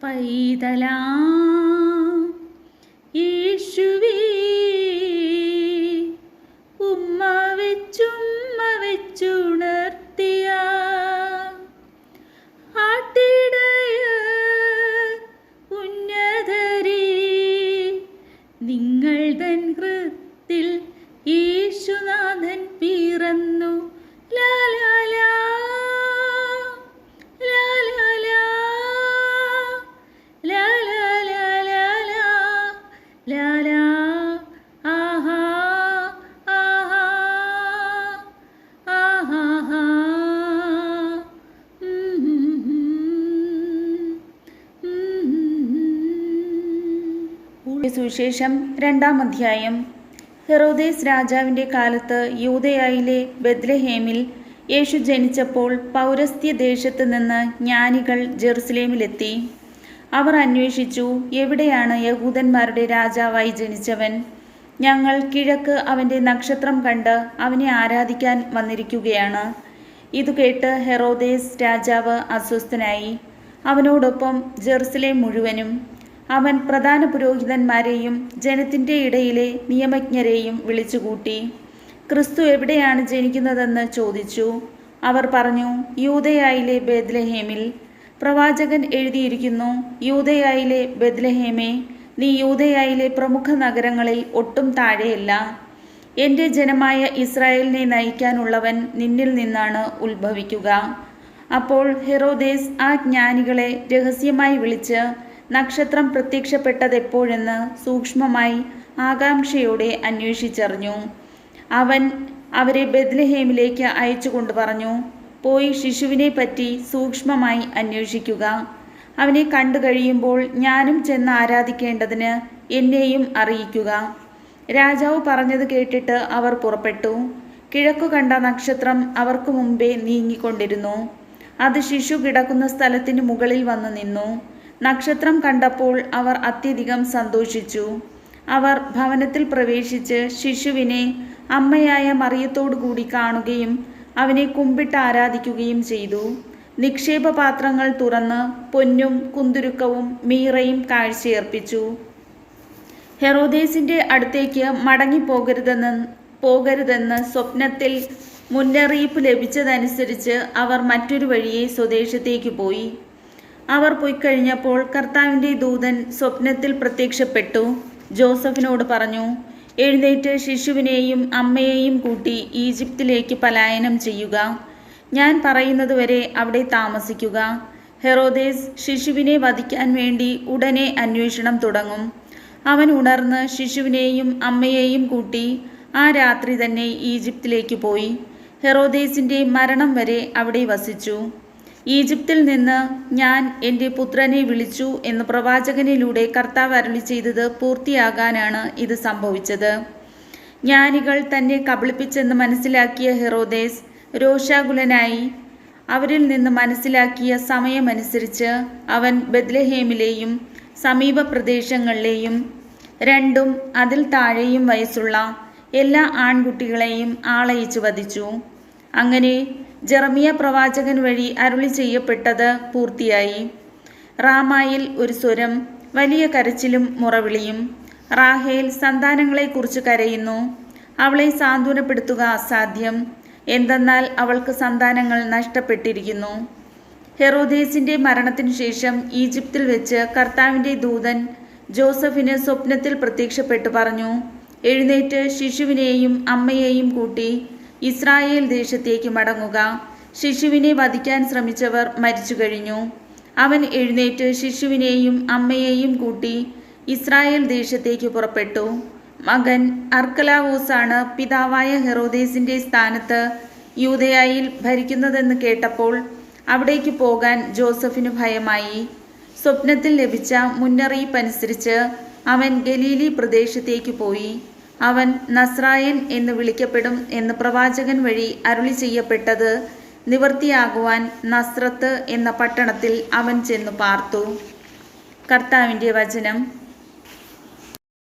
പൈതലാം യേശുവേ, ഉമ്മ വെച്ചുണർത്തിയ ആട്ടിടയ ഉന്നതരേ, നിങ്ങൾ തൻ ഹൃത്തിൽ യേശുനാഥൻ പിറന്നു. ലാലാ ലാ ലാലാ ലാലാ ലാലാ ലാലാ ആഹാ ആഹാ ആഹാ. സുവിശേഷം 2-ാം അധ്യായം. ഹെറോദേസ് രാജാവിൻ്റെ കാലത്ത് യൂദയായിലെ ബെത്ലഹേമിൽ യേശു ജനിച്ചപ്പോൾ പൗരസ്ത്യ ദേശത്ത് നിന്ന് ജ്ഞാനികൾ ജെറുസലേമിലെത്തി. അവർ അന്വേഷിച്ചു, എവിടെയാണ് യഹൂദന്മാരുടെ രാജാവായി ജനിച്ചവൻ? ഞങ്ങൾ കിഴക്ക് അവൻ്റെ നക്ഷത്രം കണ്ട് അവനെ ആരാധിക്കാൻ വന്നിരിക്കുകയാണ്. ഇതു കേട്ട് ഹെറോദേസ് രാജാവ് അസ്വസ്ഥനായി, അവനോടൊപ്പം ജെറുസലേം മുഴുവനും. അവൻ പ്രധാന പുരോഹിതന്മാരെയും ജനത്തിൻ്റെ ഇടയിലെ നിയമജ്ഞരെയും വിളിച്ചുകൂട്ടി. ക്രിസ്തു എവിടെയാണ് ജനിക്കുന്നതെന്ന് ചോദിച്ചു. അവർ പറഞ്ഞു, യൂദയായിലെ ബെത്ലഹേമിൽ. പ്രവാചകൻ എഴുതിയിരിക്കുന്നു, യൂദയായിലെ ബെത്ലഹേമേ, നീ യൂദയായിലെ പ്രമുഖ നഗരങ്ങളിൽ ഒട്ടും താഴെയല്ല. എൻ്റെ ജനമായ ഇസ്രായേലിനെ നയിക്കാനുള്ളവൻ നിന്നിൽ നിന്നാണ് ഉത്ഭവിക്കുക. അപ്പോൾ ഹെറോദേസ് ആ ജ്ഞാനികളെ രഹസ്യമായി വിളിച്ച് നക്ഷത്രം പ്രത്യക്ഷപ്പെട്ടതെപ്പോഴെന്ന് സൂക്ഷ്മമായി ആകാംക്ഷയോടെ അന്വേഷിച്ചറിഞ്ഞു. അവൻ അവരെ ബെത്ലഹേമിലേക്ക് അയച്ചുകൊണ്ട് പറഞ്ഞു, പോയി ശിശുവിനെ പറ്റി സൂക്ഷ്മമായി അന്വേഷിക്കുക. അവനെ കണ്ടു കഴിയുമ്പോൾ ഞാനും ചെന്ന് ആരാധിക്കേണ്ടതിന് എന്നെയും അറിയിക്കുക. രാജാവ് പറഞ്ഞത് കേട്ടിട്ട് അവർ പുറപ്പെട്ടു. കിഴക്കു കണ്ട നക്ഷത്രം അവർക്ക് മുമ്പേ നീങ്ങിക്കൊണ്ടിരുന്നു. അത് ശിശു കിടക്കുന്ന സ്ഥലത്തിന് മുകളിൽ വന്നു നിന്നു. നക്ഷത്രം കണ്ടപ്പോൾ അവർ അത്യധികം സന്തോഷിച്ചു. അവർ ഭവനത്തിൽ പ്രവേശിച്ച് ശിശുവിനെ അമ്മയായ മറിയത്തോടു കൂടി കാണുകയും അവനെ കുമ്പിട്ട് ആരാധിക്കുകയും ചെയ്തു. നിക്ഷേപപാത്രങ്ങൾ തുറന്ന് പൊന്നും കുന്തുരുക്കവും മീറയും കാഴ്ചയർപ്പിച്ചു. ഹെറോദേസിൻ്റെ അടുത്തേക്ക് പോകരുതെന്ന് സ്വപ്നത്തിൽ മുന്നറിയിപ്പ് ലഭിച്ചതനുസരിച്ച് അവർ മറ്റൊരു വഴിയെ സ്വദേശത്തേക്ക് പോയി. അവർ പോയിക്കഴിഞ്ഞപ്പോൾ കർത്താവിൻ്റെ ദൂതൻ സ്വപ്നത്തിൽ പ്രത്യക്ഷപ്പെട്ടു. ജോസഫിനോട് പറഞ്ഞു, എഴുന്നേറ്റ് ശിശുവിനെയും അമ്മയെയും കൂട്ടി ഈജിപ്തിലേക്ക് പലായനം ചെയ്യുക. ഞാൻ പറയുന്നതുവരെ അവിടെ താമസിക്കുക. ഹെറോദേസ് ശിശുവിനെ വധിക്കാൻ വേണ്ടി ഉടനെ അന്വേഷണം തുടങ്ങും. അവൻ ഉണർന്ന് ശിശുവിനെയും അമ്മയെയും കൂട്ടി ആ രാത്രി തന്നെ ഈജിപ്തിലേക്ക് പോയി. ഹെറോദേസിൻ്റെ മരണം വരെ അവിടെ വസിച്ചു. ഈജിപ്തിൽ നിന്ന് ഞാൻ എൻ്റെ പുത്രനെ വിളിച്ചു എന്ന് പ്രവാചകനിലൂടെ കർത്താവ് അരുളി ചെയ്തത് പൂർത്തിയാകാനാണ് ഇത് സംഭവിച്ചത്. ജ്ഞാനികൾ തന്നെ കബളിപ്പിച്ചെന്ന് മനസ്സിലാക്കിയ ഹെറോദേസ് രോഷാകുലനായി. അവരിൽ നിന്ന് മനസ്സിലാക്കിയ സമയമനുസരിച്ച് അവൻ ബെത്ലഹേമിലെയും സമീപ പ്രദേശങ്ങളിലെയും 2 അതിൽ താഴെയും വയസ്സുള്ള എല്ലാ ആൺകുട്ടികളെയും ആളയച്ച് വധിച്ചു. അങ്ങനെ ജെറമിയ പ്രവാചകൻ വഴി അരുളി ചെയ്യപ്പെട്ടത് പൂർത്തിയായി. റാമായിൽ ഒരു സ്വരം, വലിയ കരച്ചിലും മുറവിളിയും. റാഹേൽ സന്താനങ്ങളെക്കുറിച്ച് കരയുന്നു. അവളെ സാന്ത്വനപ്പെടുത്തുക അസാധ്യം, എന്തെന്നാൽ അവൾക്ക് സന്താനങ്ങൾ നഷ്ടപ്പെട്ടിരിക്കുന്നു. ഹെറോദേസിൻ്റെ മരണത്തിനു ശേഷം ഈജിപ്തിൽ വെച്ച് കർത്താവിൻ്റെ ദൂതൻ ജോസഫിന് സ്വപ്നത്തിൽ പ്രത്യക്ഷപ്പെട്ടു പറഞ്ഞു, എഴുന്നേറ്റ് ശിശുവിനെയും അമ്മയെയും കൂട്ടി ഇസ്രായേൽ ദേശത്തേക്ക് മടങ്ങുക. ശിശുവിനെ വധിക്കാൻ ശ്രമിച്ചവർ മരിച്ചു കഴിഞ്ഞു. അവൻ എഴുന്നേറ്റ് ശിശുവിനെയും അമ്മയെയും കൂട്ടി ഇസ്രായേൽ ദേശത്തേക്ക് പുറപ്പെട്ടു. മകൻ അർക്കലാവോസാണ് പിതാവായ ഹെറോദേസിൻ്റെ സ്ഥാനത്ത് യൂദയായിൽ ഭരിക്കുന്നതെന്ന് കേട്ടപ്പോൾ അവിടേക്ക് പോകാൻ ജോസഫിന് ഭയമായി. സ്വപ്നത്തിൽ ലഭിച്ച മുന്നറിയിപ്പനുസരിച്ച് അവൻ ഗലീലി പ്രദേശത്തേക്ക് പോയി. അവൻ നസ്രായൻ എന്ന് വിളിക്കപ്പെടും എന്ന് പ്രവാചകൻ വഴി അരുളി ചെയ്യപ്പെട്ടത് നിവൃത്തിയാകുവാൻ നസ്രത്ത് എന്ന പട്ടണത്തിൽ അവൻ ചെന്നു പാർത്തു. കർത്താവിൻ്റെ വചനം.